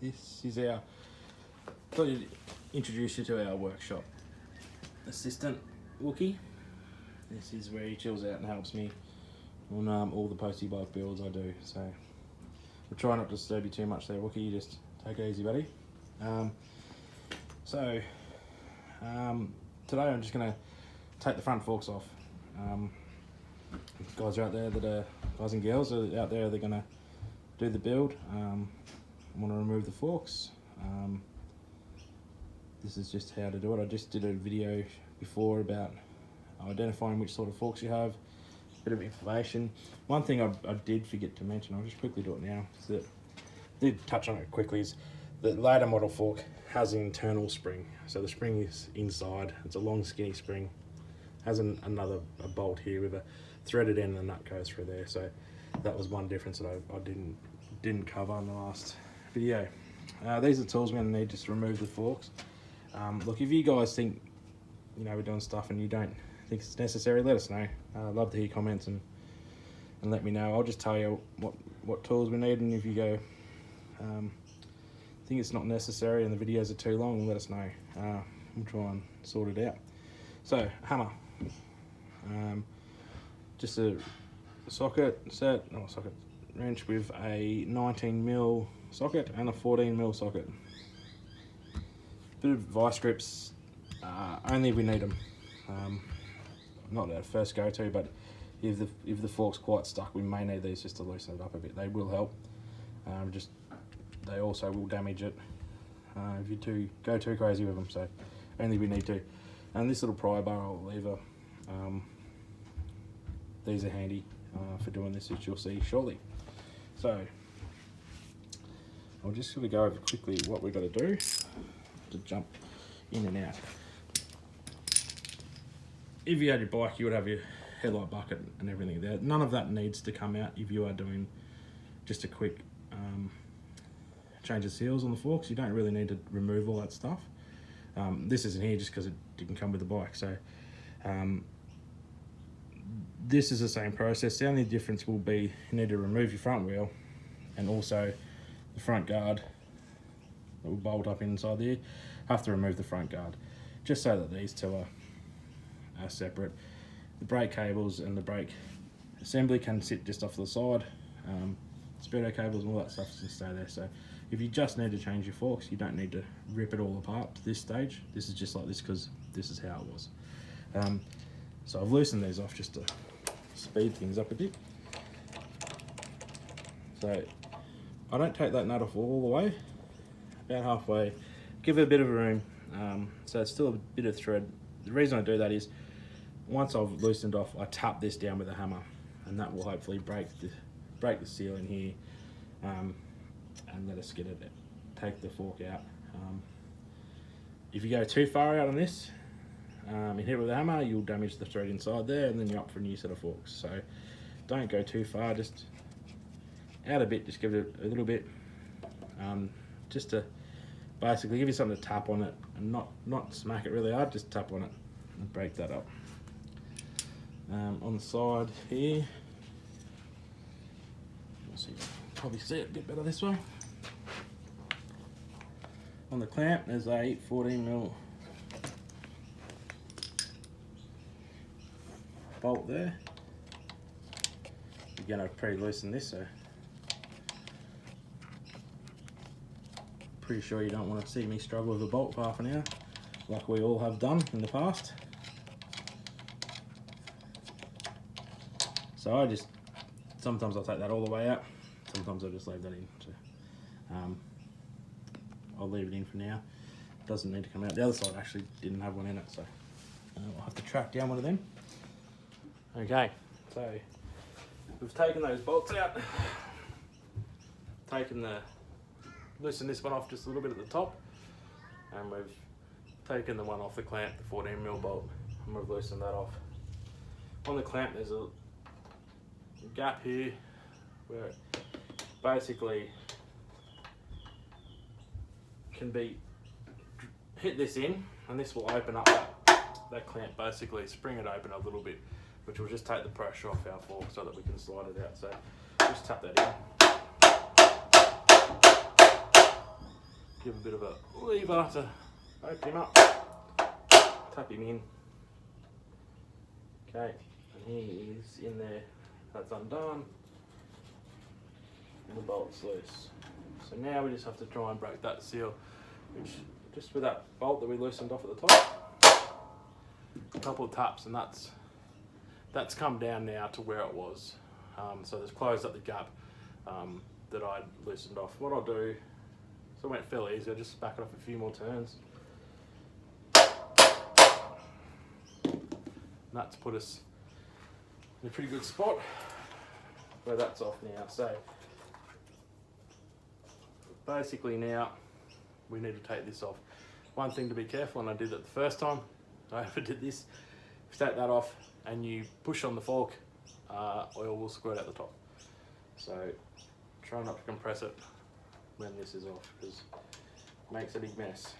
This is our, thought I'd introduce you to our workshop assistant, Wookie. This is where he chills out and helps me on all the Postie bike builds I do. So we'll try not to disturb you too much there, Wookie. You just take it easy, buddy. Today I'm just going to take the front forks off. Guys are out there that are, guys and girls are out there, they're going to do the build. I want to remove the forks. This is just how to do it. I just did a video before about identifying which sort of forks you have, a bit of information. One thing I did forget to mention, I'll just quickly do it now, is that I did touch on it quickly, is the later model fork has an internal spring. So the spring is inside, it's a long skinny spring, has another bolt here with a threaded end and the nut goes through there. So that was one difference that I didn't cover in the last video. These are the tools we're going to need just to remove the forks. Look, if you guys think, you know, we're doing stuff and you don't think it's necessary, let us know. I'd love to hear comments and let me know. I'll just tell you what tools we need, and if you go think it's not necessary and the videos are too long, let us know. We'll try and sort it out. So, hammer. Just a socket set, or socket wrench with a 19mm socket and a 14mm socket. Bit of vice grips, only if we need them. Not our first go-to, but if the fork's quite stuck, we may need these just to loosen it up a bit. They will help. They also will damage it if you go too crazy with them. So only if we need to. And this little pry bar or lever, these are handy for doing this, which you'll see shortly. So I'll just sort of go over quickly what we've got to do to jump in and out. If you had your bike, you would have your headlight bucket and everything there. None of that needs to come out if you are doing just a quick change of seals on the forks. You don't really need to remove all that stuff. This isn't here just because it didn't come with the bike. So this is the same process. The only difference will be you need to remove your front wheel and also the front guard that will bolt up inside there. Have to remove the front guard just so that these two are separate. The brake cables and the brake assembly can sit just off to the side. Speedo cables and all that stuff can stay there. So if you just need to change your forks, you don't need to rip it all apart to this stage. This is just like this because this is how it was. So I've loosened these off just to speed things up a bit. So I don't take that nut off all the way, about halfway, give it a bit of room, so it's still a bit of thread. The reason I do that is once I've loosened off, I tap this down with a hammer, and that will hopefully break the seal in here, and let us take the fork out. If you go too far out on this, and hit it with a hammer, you'll damage the thread inside there, and then you're up for a new set of forks. So don't go too far, just out a bit, just give it a little bit, just to basically give you something to tap on it, and not smack it really hard, just tap on it and break that up. On the side here, let's see, probably see it a bit better this way. On the clamp, there's a 14mm bolt there. Again, I've pre-loosened this, so pretty sure you don't want to see me struggle with a bolt for half an hour, like we all have done in the past. So sometimes I'll take that all the way out, sometimes I'll just leave that in. So, I'll leave it in for now. It doesn't need to come out. The other side actually didn't have one in it, so I'll have to track down one of them. Okay, so we've taken those bolts out, loosened this one off just a little bit at the top, and we've taken the one off the clamp, the 14mm bolt, and we've loosened that off. On the clamp there's a gap here where it basically can be hit this in, and this will open up that clamp, basically spring it open a little bit, which will just take the pressure off our fork so that we can slide it out. So just tap that in. give a bit of a lever to open him up, tap him in. Okay, and he is in there, that's undone, and the bolt's loose. So now we just have to try and break that seal, which just with that bolt that we loosened off at the top, a couple of taps, and that's come down now to where it was. So there's closed up the gap that I'd loosened off. What I'll do, so it went fairly easy, I'll just back it off a few more turns. And that's put us in a pretty good spot where that's off now. So basically now we need to take this off. One thing to be careful, and I did it the first time I ever did this, if you take that off and you push on the fork, oil will squirt out the top. So try not to compress it when this is off, because it makes a big mess.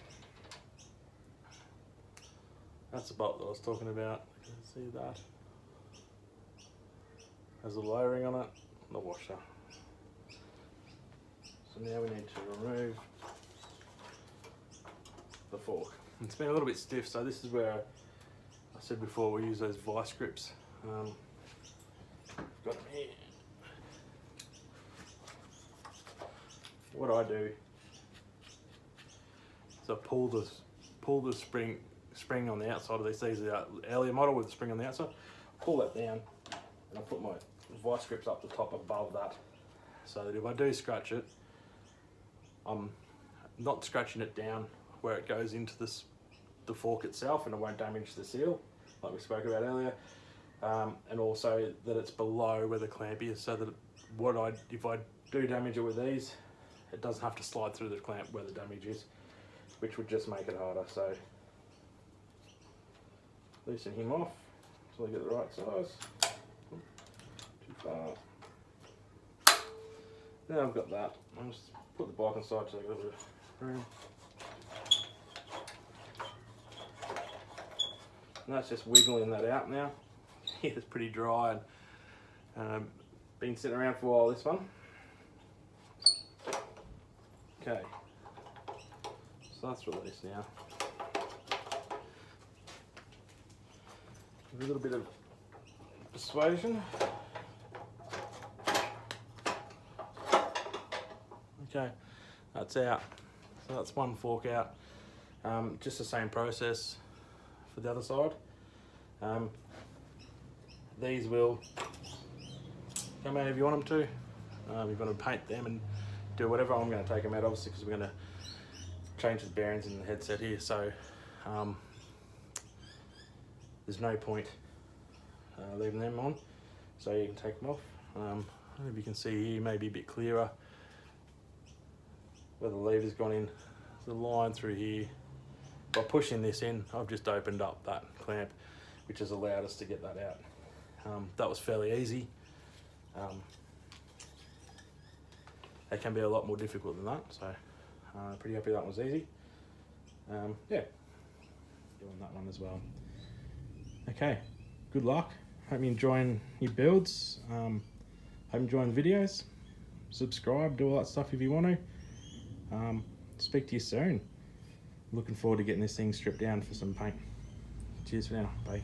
That's the bolt that I was talking about. You can see that. Has a lowering on it, the washer. So now we need to remove the fork. It's been a little bit stiff, so this is where I said before we use those vice grips. Got them here. What I do is I pull the spring on the outside of these. These are the earlier model with the spring on the outside. Pull that down, and I put my vice grips up the top above that, so that if I do scratch it, I'm not scratching it down where it goes into the fork itself, and it won't damage the seal like we spoke about earlier. And also that it's below where the clamp is, so that if I do damage it with these, it doesn't have to slide through the clamp where the damage is, which would just make it harder. So loosen him off until I get the right size. Too far. Now I've got that, I'll just put the bike inside so I get a bit of room. And that's just wiggling that out now. It's pretty dry, and been sitting around for a while, this one. Okay, so that's released now. Give it a little bit of persuasion. Okay, that's out. So that's one fork out. Just the same process for the other side. These will come out if you want them to. You're going to paint them and do whatever. I'm going to take them out obviously because we're going to change the bearings in the headset here, so there's no point leaving them on, so you can take them off. I don't know if you can see here, maybe a bit clearer where the lever's gone in. There's a line through here. By pushing this in, I've just opened up that clamp, which has allowed us to get that out. That was fairly easy. They can be a lot more difficult than that, so pretty happy that was easy. Yeah, doing that one as well. Okay, good luck. Hope you're enjoying your builds. Hope you're enjoying the videos. Subscribe, do all that stuff if you want to. Speak to you soon. Looking forward to getting this thing stripped down for some paint. Cheers for now. Bye.